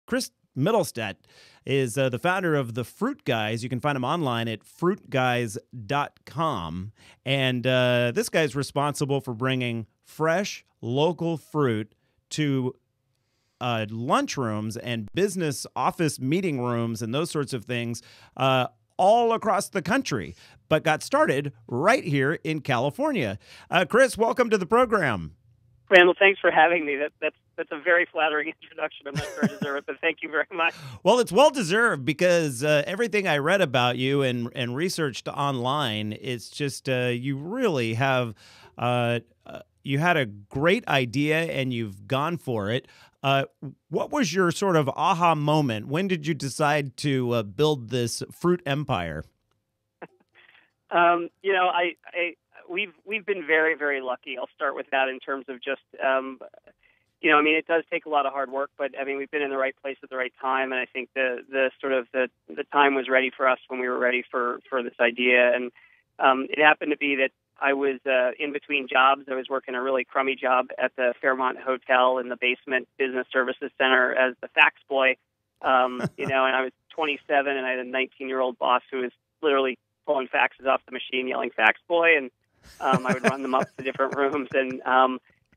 Chris Middlestedt is the founder of the FruitGuys. You can find him online at FruitGuys.com. And this guy's responsible for bringing fresh, local fruit to lunchrooms and business office meeting rooms and those sorts of things all across the country, but got started right here in California. Chris, welcome to the program. Randall, thanks for having me. That's a very flattering introduction. I'm not sure I deserve it, but thank you very much. Well, it's well-deserved because everything I read about you and researched online, it's just you really have you had a great idea and you've gone for it. What was your sort of aha moment? When did you decide to build this fruit empire? We've been very, very lucky. I'll start with that in terms of just, it does take a lot of hard work, but we've been in the right place at the right time. And I think the time was ready for us when we were ready for this idea. And it happened to be that I was in between jobs. I was working a really crummy job at the Fairmont Hotel in the basement business services center as the fax boy, and I was 27 and I had a 19-year-old boss who was literally pulling faxes off the machine, yelling "fax boy," and I would run them up to different rooms. And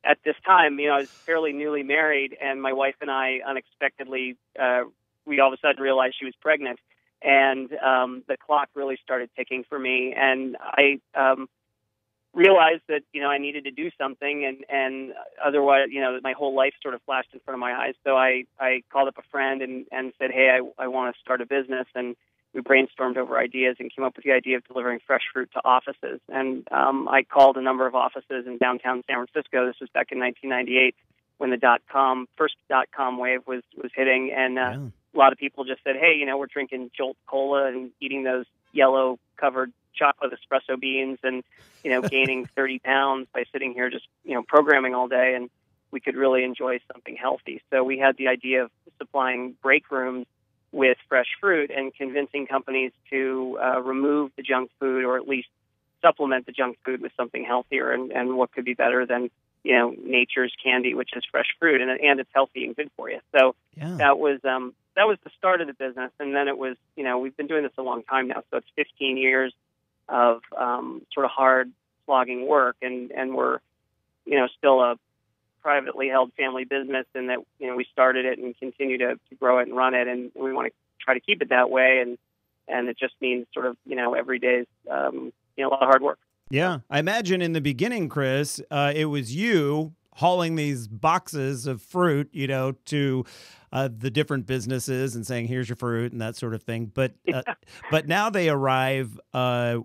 at this time, I was fairly newly married, and my wife and I unexpectedly, we all of a sudden realized she was pregnant, and the clock really started ticking for me, and I realized that I needed to do something, and otherwise my whole life sort of flashed in front of my eyes. So I called up a friend and said, hey, I want to start a business, and we brainstormed over ideas and came up with the idea of delivering fresh fruit to offices. And I called a number of offices in downtown San Francisco. This was back in 1998 when the first dot-com wave was hitting, and a lot of people just said, hey, we're drinking Jolt Cola and eating those yellow covered chocolate espresso beans and, gaining 30 pounds by sitting here just, programming all day, and we could really enjoy something healthy. So we had the idea of supplying break rooms with fresh fruit and convincing companies to remove the junk food or at least supplement the junk food with something healthier, and what could be better than, nature's candy, which is fresh fruit, and it's healthy and good for you. So that was the start of the business. And then it was, we've been doing this a long time now. So it's 15 years of sort of hard slogging work, and we're, still a privately held family business, and that, we started it and continue to grow it and run it. And we want to try to keep it that way. And it just means sort of, every day is, a lot of hard work. Yeah. I imagine in the beginning, Chris, it was you hauling these boxes of fruit, to the different businesses and saying, here's your fruit and that sort of thing. But but now they arrive. Do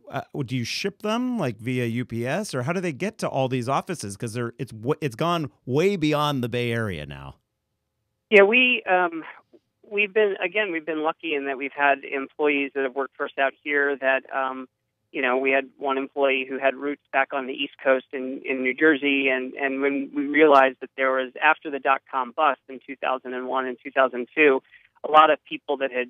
you ship them like via UPS, or how do they get to all these offices? Because it's gone way beyond the Bay Area now. Yeah, we've been lucky in that we've had employees that have worked for us out here that, we had one employee who had roots back on the East Coast in New Jersey. And when we realized that there was, after the dot-com bust in 2001 and 2002, a lot of people that had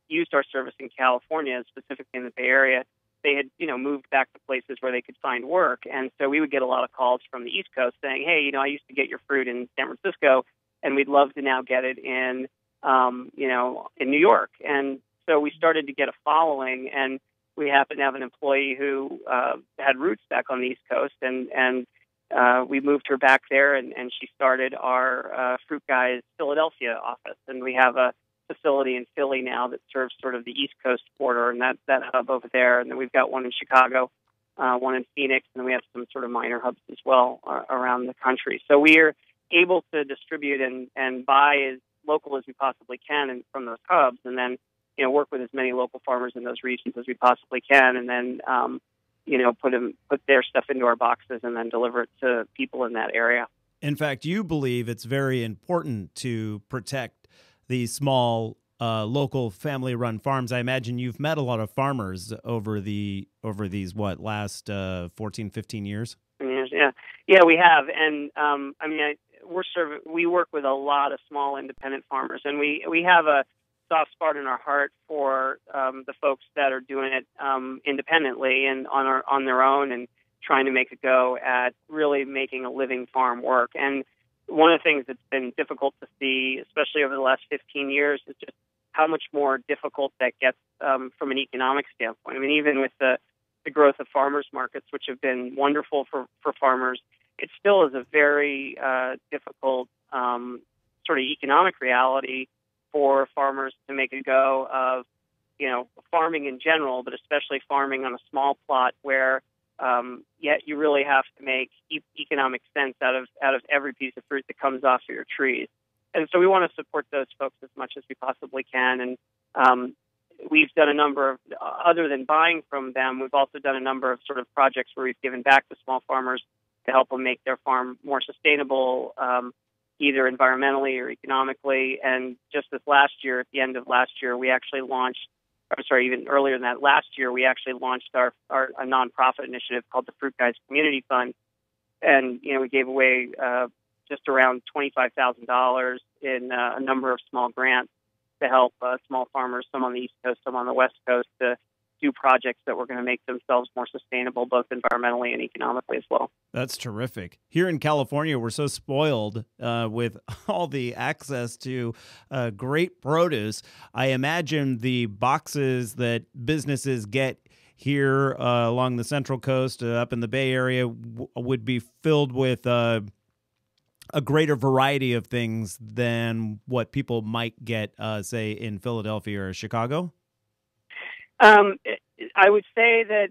used our service in California, specifically in the Bay Area, they had, moved back to places where they could find work. And so we would get a lot of calls from the East Coast saying, hey, I used to get your fruit in San Francisco, and we'd love to now get it in New York. And so we started to get a following, and we happened to have an employee who had roots back on the East Coast, and we moved her back there, and she started our FruitGuys Philadelphia office. And we have a facility in Philly now that serves sort of the East Coast border, and that hub over there. And then we've got one in Chicago, one in Phoenix, and we have some sort of minor hubs as well around the country. So we are able to distribute and buy as local as we possibly can and from those hubs, and then work with as many local farmers in those regions as we possibly can, and then put their stuff into our boxes and then deliver it to people in that area. In fact, you believe it's very important to protect these small local family-run farms. I imagine you've met a lot of farmers over these last 14, 15 years. Yeah, we have, and we work with a lot of small independent farmers, and we have a soft spot in our heart for the folks that are doing it independently and on their own, and trying to make a go at really making a living farm work. And one of the things that's been difficult to see, especially over the last 15 years, is just how much more difficult that gets from an economic standpoint. I mean, even with the growth of farmers markets, which have been wonderful for farmers, it still is a very difficult sort of economic reality for farmers to make a go of, farming in general, but especially farming on a small plot where yet you really have to make economic sense out of every piece of fruit that comes off of your trees. And so we want to support those folks as much as we possibly can. And we've done a number of, other than buying from them, we've also done a number of sort of projects where we've given back to small farmers to help them make their farm more sustainable, either environmentally or economically. And just this last year, at the end of last year, we actually launched, even earlier than that, last year, we actually launched a nonprofit initiative called the FruitGuys Community Fund. And, we gave away just around $25,000 in a number of small grants to help small farmers, some on the East Coast, some on the West Coast, to do projects that were going to make themselves more sustainable, both environmentally and economically as well. That's terrific. Here in California, we're so spoiled with all the access to great produce. I imagine the boxes that businesses get here along the Central Coast, up in the Bay Area, would be filled with a greater variety of things than what people might get, say, in Philadelphia or Chicago? I would say that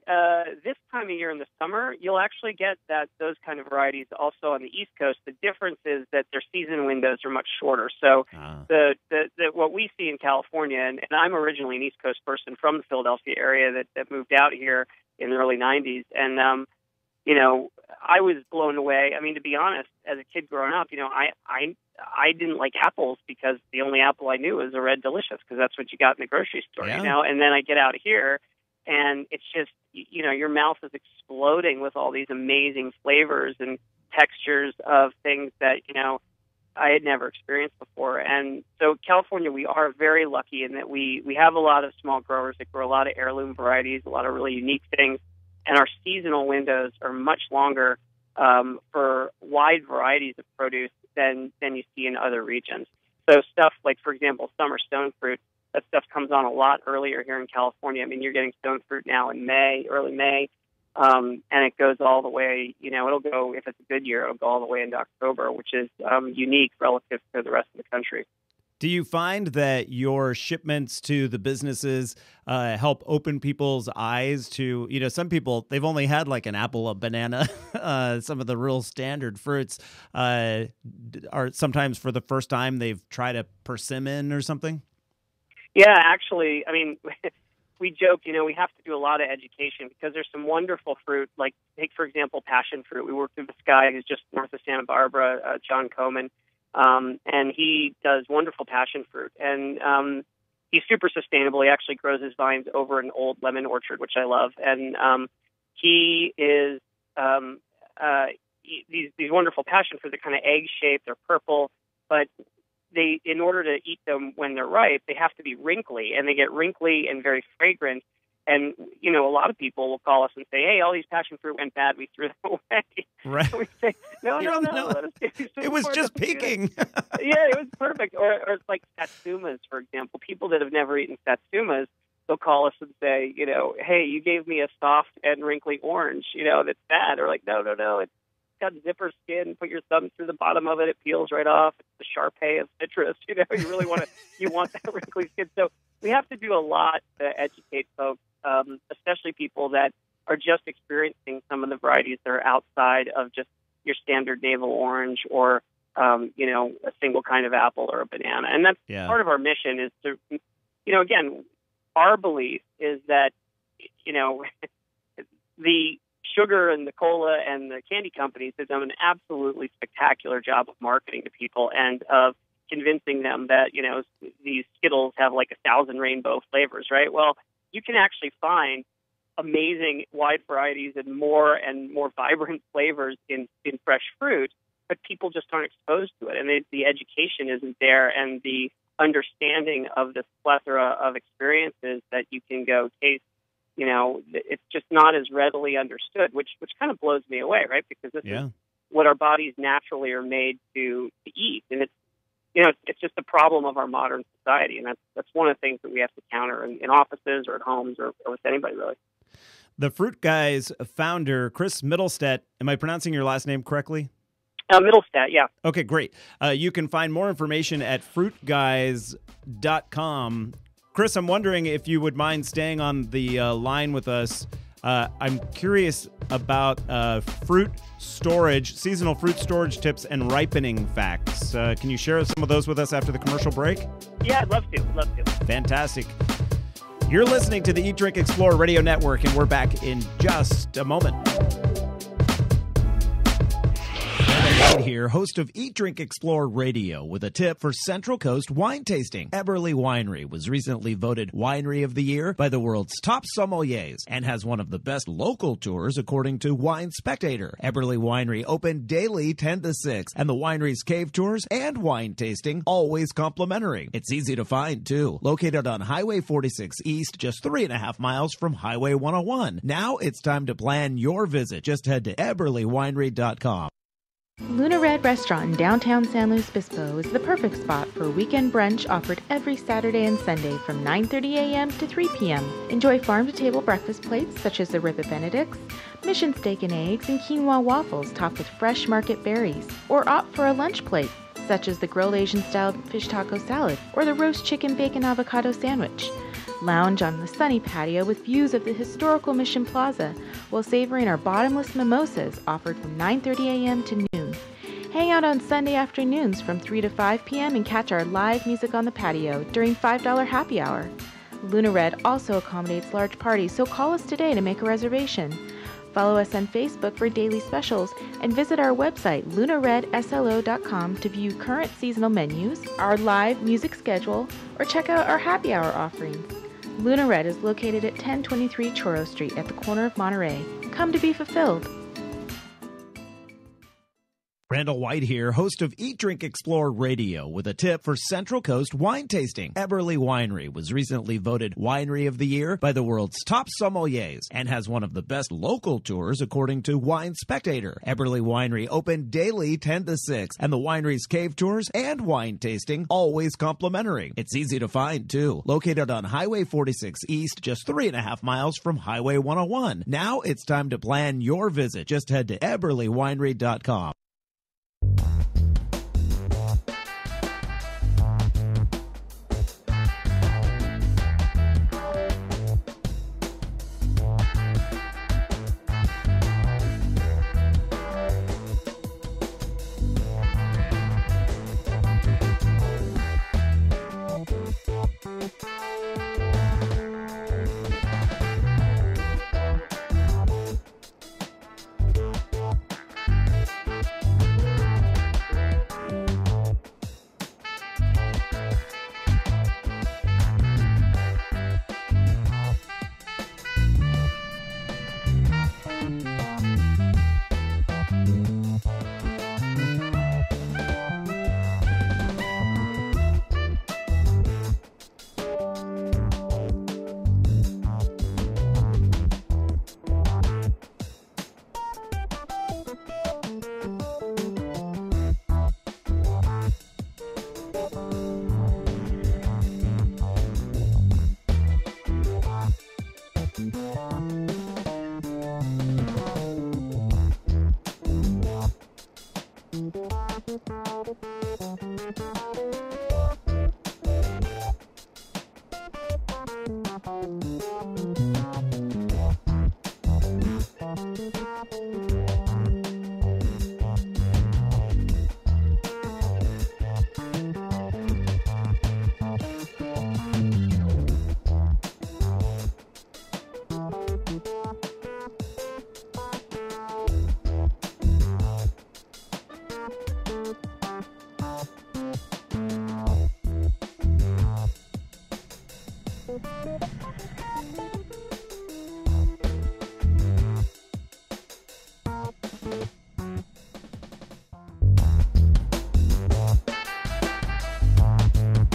this time of year in the summer, you'll actually get those kind of varieties also on the East Coast. The difference is that their season windows are much shorter. So what we see in California, and I'm originally an East Coast person from the Philadelphia area that moved out here in the early 90s. And, I was blown away. I mean, to be honest, as a kid growing up, I didn't like apples because the only apple I knew was a Red Delicious, because that's what you got in the grocery store, And then I get out here, and it's just, your mouth is exploding with all these amazing flavors and textures of things that, I had never experienced before. And so California, we are very lucky in that we have a lot of small growers that grow a lot of heirloom varieties, a lot of really unique things. And our seasonal windows are much longer for wide varieties of produce than you see in other regions. So stuff like, for example, summer stone fruit, that stuff comes on a lot earlier here in California. I mean, you're getting stone fruit now in May, early May, and it goes all the way, it'll go, if it's a good year, it'll go all the way into October, which is unique relative to the rest of the country. Do you find that your shipments to the businesses help open people's eyes to, some people, they've only had like an apple, a banana, some of the real standard fruits are sometimes for the first time they've tried a persimmon or something? Yeah, actually, I mean, we joke, we have to do a lot of education because there's some wonderful fruit, like take, for example, passion fruit. We worked with this guy who's just north of Santa Barbara, John Coman. And he does wonderful passion fruit, and he's super sustainable. He actually grows his vines over an old lemon orchard, which I love. And he is these wonderful passion fruit. They're kind of egg shaped. They're purple, but in order to eat them when they're ripe, they have to be wrinkly, and they get wrinkly and very fragrant. And, a lot of people will call us and say, hey, all these passion fruit went bad. We threw them away. Right. We say, no. It was just peaking. Yeah, it was perfect. Or it's like satsumas, for example. People that have never eaten satsumas, they'll call us and say, hey, you gave me a soft and wrinkly orange, that's bad. Or like, no, it's got zipper skin. Put your thumb through the bottom of it. It peels right off. It's the Shar-Pei of citrus. You really you want that wrinkly skin. So we have to do a lot to educate folks, especially people that are just experiencing some of the varieties that are outside of just your standard navel orange or, a single kind of apple or a banana. And that's part of our mission is to, again, our belief is that, the sugar and the cola and the candy companies have done an absolutely spectacular job of marketing to people and of convincing them that, these Skittles have like 1,000 rainbow flavors, right? Well, you can actually find amazing wide varieties and more vibrant flavors in fresh fruit, but people just aren't exposed to it. And the education isn't there, and the understanding of this plethora of experiences that you can go taste, it's just not as readily understood, which kind of blows me away, right? Because this is what our bodies naturally are made to eat. And it's just a problem of our modern society. And that's one of the things that we have to counter in offices or at homes or with anybody, really. The FruitGuys founder, Chris Middlestedt, am I pronouncing your last name correctly? Middlestedt, yeah. Okay, great. You can find more information at FruitGuys.com. Chris, I'm wondering if you would mind staying on the line with us. I'm curious about fruit storage, seasonal fruit storage tips and ripening facts. Can you share some of those with us after the commercial break? Yeah, I'd love to. Fantastic. You're listening to the Eat, Drink, Explore Radio Network, and we're back in just a moment. Right here, host of Eat, Drink, Explore Radio, with a tip for Central Coast wine tasting. Eberly Winery was recently voted Winery of the Year by the world's top sommeliers and has one of the best local tours according to Wine Spectator. Eberly Winery open daily 10 to 6, and the winery's cave tours and wine tasting always complimentary. It's easy to find, too. Located on Highway 46 East, just 3.5 miles from Highway 101. Now it's time to plan your visit. Just head to eberlywinery.com. Luna Red Restaurant in downtown San Luis Obispo is the perfect spot for a weekend brunch offered every Saturday and Sunday from 9:30 a.m. to 3 p.m. Enjoy farm-to-table breakfast plates such as the Ribbit Benedicts, Mission Steak and Eggs, and quinoa waffles topped with fresh market berries. Or opt for a lunch plate such as the grilled Asian-style fish taco salad or the roast chicken bacon avocado sandwich. Lounge on the sunny patio with views of the historical Mission Plaza while savoring our bottomless mimosas offered from 9:30 a.m. to noon. Hang out on Sunday afternoons from 3 to 5 p.m. and catch our live music on the patio during $5 happy hour. Luna Red also accommodates large parties, so call us today to make a reservation. Follow us on Facebook for daily specials and visit our website, lunaredslo.com, to view current seasonal menus, our live music schedule, or check out our happy hour offerings. Luna Red is located at 1023 Choro Street at the corner of Monterey. Come to be fulfilled. Randall White here, host of Eat, Drink, Explore Radio, with a tip for Central Coast wine tasting. Eberly Winery was recently voted Winery of the Year by the world's top sommeliers and has one of the best local tours according to Wine Spectator. Eberly Winery open daily 10 to 6, and the winery's cave tours and wine tasting always complimentary. It's easy to find, too. Located on Highway 46 East, just 3.5 miles from Highway 101. Now it's time to plan your visit. Just head to eberlywinery.com.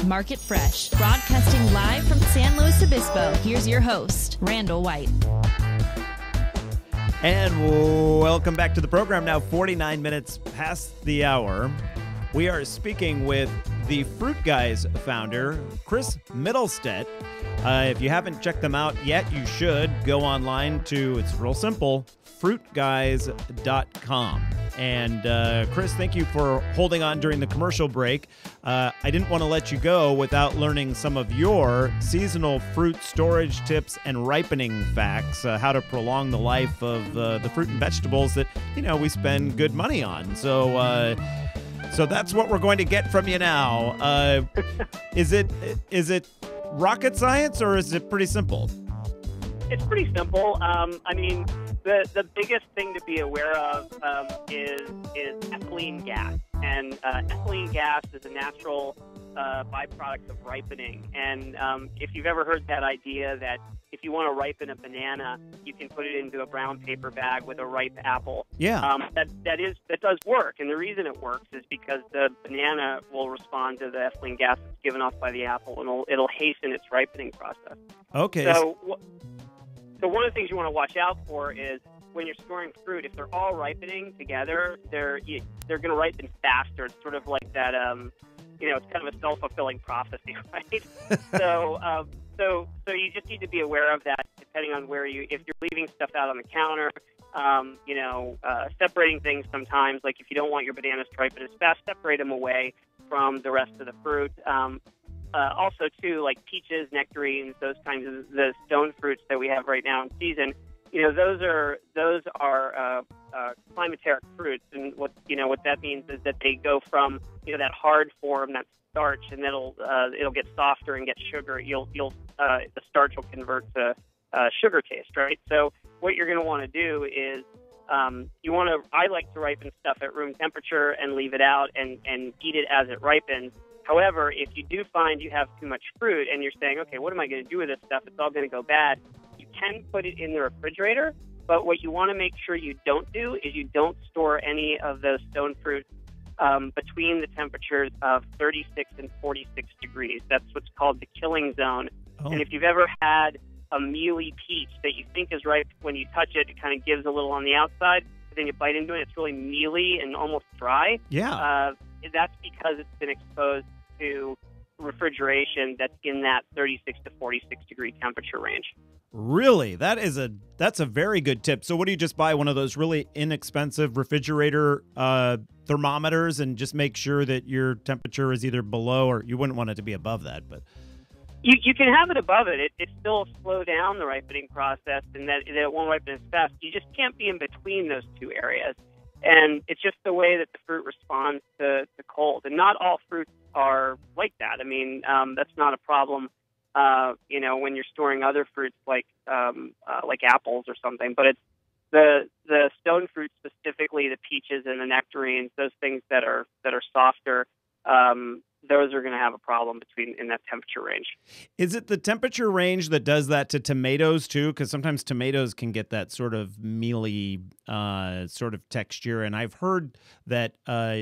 Market Fresh, broadcasting live from San Luis Obispo. Here's your host, Randall White. And welcome back to the program. Now 49 minutes past the hour. We are speaking with the FruitGuys founder, Chris Middlestedt. If you haven't checked them out yet, you should go online to, it's real simple, fruitguys.com. And Chris, thank you for holding on during the commercial break. I didn't want to let you go without learning some of your seasonal fruit storage tips and ripening facts, how to prolong the life of the fruit and vegetables that, we spend good money on. So that's what we're going to get from you now. Is it rocket science or is it pretty simple? It's pretty simple. The biggest thing to be aware of is ethylene gas. And ethylene gas is a natural byproduct of ripening. And if you've ever heard that idea that if you want to ripen a banana, you can put it into a brown paper bag with a ripe apple. Yeah. That does work. And the reason it works is because the banana will respond to the ethylene gas that's given off by the apple, and it'll hasten its ripening process. Okay. So one of the things you want to watch out for is when you're storing fruit, if they're all ripening together, they're going to ripen faster. It's sort of like that, it's kind of a self-fulfilling prophecy, right? So you just need to be aware of that, depending on if you're leaving stuff out on the counter, separating things sometimes. Like if you don't want your bananas to ripen as fast, separate them away from the rest of the fruit. Also, too, like peaches, nectarines, those kinds of the stone fruits that we have right now in season. Those are climateric fruits, and what that means is that they go from that hard form, that starch, and it'll get softer and get sugar. The starch will convert to sugar taste, right? So what you're going to want to do is I like to ripen stuff at room temperature and leave it out and eat it as it ripens. However, if you do find you have too much fruit and you're saying, okay, what am I going to do with this stuff? It's all going to go bad. You can put it in the refrigerator, but what you want to make sure you don't do is you don't store any of those stone fruits between the temperatures of 36 and 46 degrees. That's what's called the killing zone. Oh. And if you've ever had a mealy peach that you think is ripe, when you touch it, it kind of gives a little on the outside, but then you bite into it, it's really mealy and almost dry. Yeah. That's because it's been exposed to refrigeration that's in that 36 to 46 degree temperature range. Really? That's a very good tip. So what do you just buy, one of those really inexpensive refrigerator thermometers, and just make sure that your temperature is either below, or you wouldn't want it to be above that, but you can have it above it. It still slow down the ripening process, and that it won't ripen as fast. You just can't be in between those two areas. And it's just the way that the fruit responds to cold. And not all fruits are like that. I mean, that's not a problem, when you're storing other fruits like apples or something. But it's the stone fruits, specifically the peaches and the nectarines, those things that are softer, those are going to have a problem in that temperature range. Is it the temperature range that does that to tomatoes too? Because sometimes tomatoes can get that sort of mealy sort of texture. And I've heard that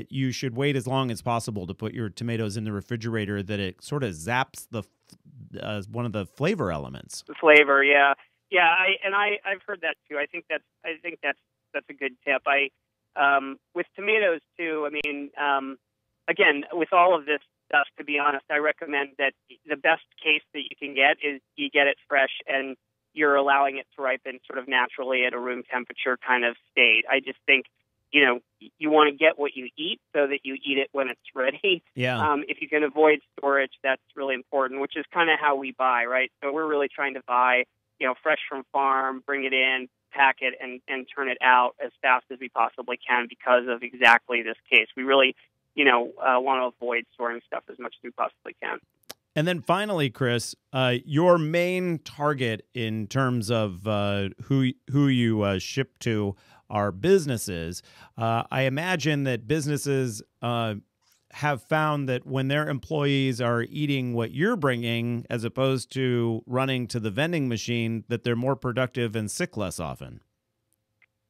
you should wait as long as possible to put your tomatoes in the refrigerator, that it sort of zaps the one of the flavor elements. The flavor, yeah. Yeah, I've heard that too. I think that's a good tip. With tomatoes too, I mean, again, with all of this stuff, to be honest, I recommend that the best case that you can get is you get it fresh and you're allowing it to ripen sort of naturally at a room temperature kind of state. I just think, you want to get what you eat so that you eat it when it's ready. Yeah. If you can avoid storage, that's really important, which is kind of how we buy, right? So we're really trying to buy, fresh from farm, bring it in, pack it, and turn it out as fast as we possibly can because of exactly this case. We really want to avoid storing stuff as much as we possibly can. And then finally, Chris, your main target in terms of who you ship to are businesses. I imagine that businesses have found that when their employees are eating what you're bringing, as opposed to running to the vending machine, that they're more productive and sick less often.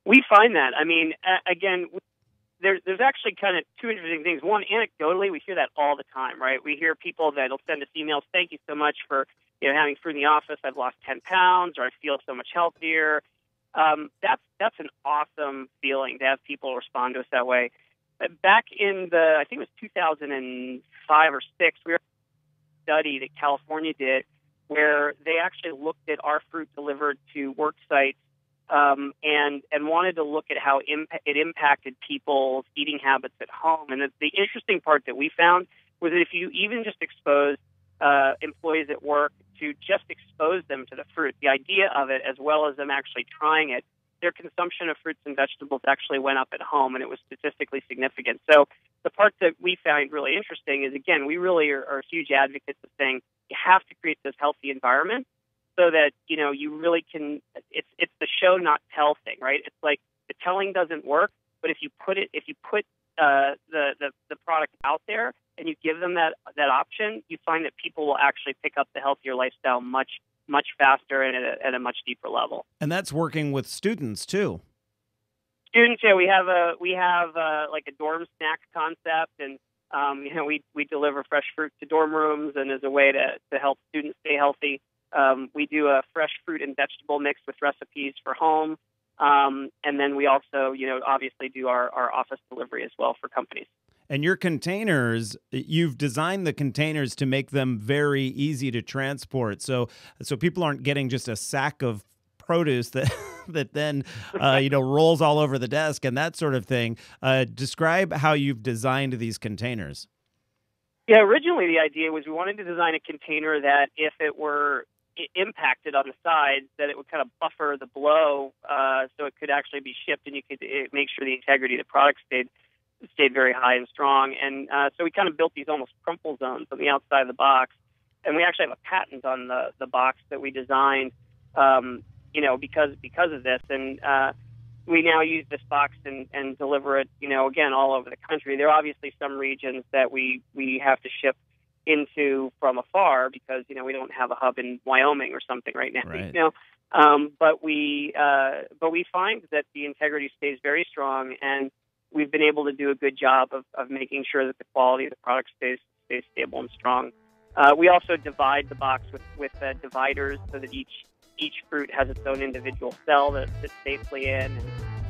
We find that. I mean, again, there's actually kind of two interesting things. One, anecdotally, we hear that all the time, right? We hear people that'll send us emails, thank you so much for having fruit in the office. I've lost 10 pounds, or I feel so much healthier. That's an awesome feeling to have people respond to us that way. Back in I think it was 2005 or 6, we were a study that California did where they actually looked at our fruit delivered to work sites and wanted to look at how it impacted people's eating habits at home. And the interesting part that we found was that if you even just expose employees at work to just expose them to the fruit, the idea of it, as well as them actually trying it, their consumption of fruits and vegetables actually went up at home, and it was statistically significant. So the part that we find really interesting is, again, we really are huge advocates of saying you have to create this healthy environment so that, you really can, it's the show, not tell thing, right? It's like the telling doesn't work, but if you put the product out there and you give them that option, you find that people will actually pick up the healthier lifestyle much faster and at a much deeper level. And that's working with students too. Students, yeah, we have like a dorm snack concept, and we deliver fresh fruit to dorm rooms, and as a way to help students stay healthy, we do a fresh fruit and vegetable mix with recipes for home, and then we also, obviously do our office delivery as well for companies. And your containers, you've designed the containers to make them very easy to transport. So people aren't getting just a sack of produce that then rolls all over the desk and that sort of thing. Describe how you've designed these containers. Yeah, originally the idea was we wanted to design a container that if it were impacted on the sides, that it would kind of buffer the blow, so it could actually be shipped, and you could make sure the integrity of the product stayed very high and strong. And so we kind of built these almost crumple zones on the outside of the box. And we actually have a patent on the box that we designed, because of this. And we now use this box and deliver it, again, all over the country. There are obviously some regions that we have to ship into from afar because, we don't have a hub in Wyoming or something right now, right. But we find that the integrity stays very strong, and we've been able to do a good job of making sure that the quality of the product stays stable and strong. We also divide the box with dividers so that each fruit has its own individual cell that fits safely in.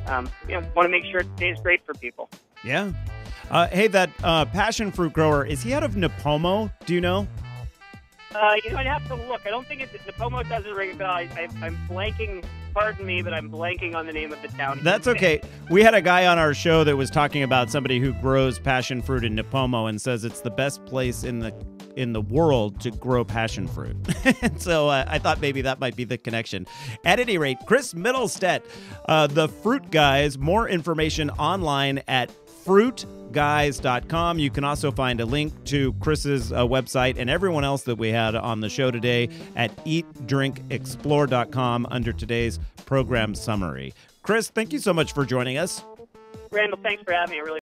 And want to make sure it stays great for people. Yeah. Hey, that passion fruit grower, is he out of Nipomo? Do you know? I'd have to look. I don't think Nipomo doesn't ring a bell. I'm blanking. Pardon me, but I'm blanking on the name of the town. That's okay. We had a guy on our show that was talking about somebody who grows passion fruit in Nipomo and says it's the best place in the world to grow passion fruit. And so I thought maybe that might be the connection. At any rate, Chris Middlestedt, the Fruit Guys. More information online at FruitGuys.com. You can also find a link to Chris's website and everyone else that we had on the show today at eatdrinkexplore.com under today's program summary. Chris, thank you so much for joining us. Randall, thanks for having me. I really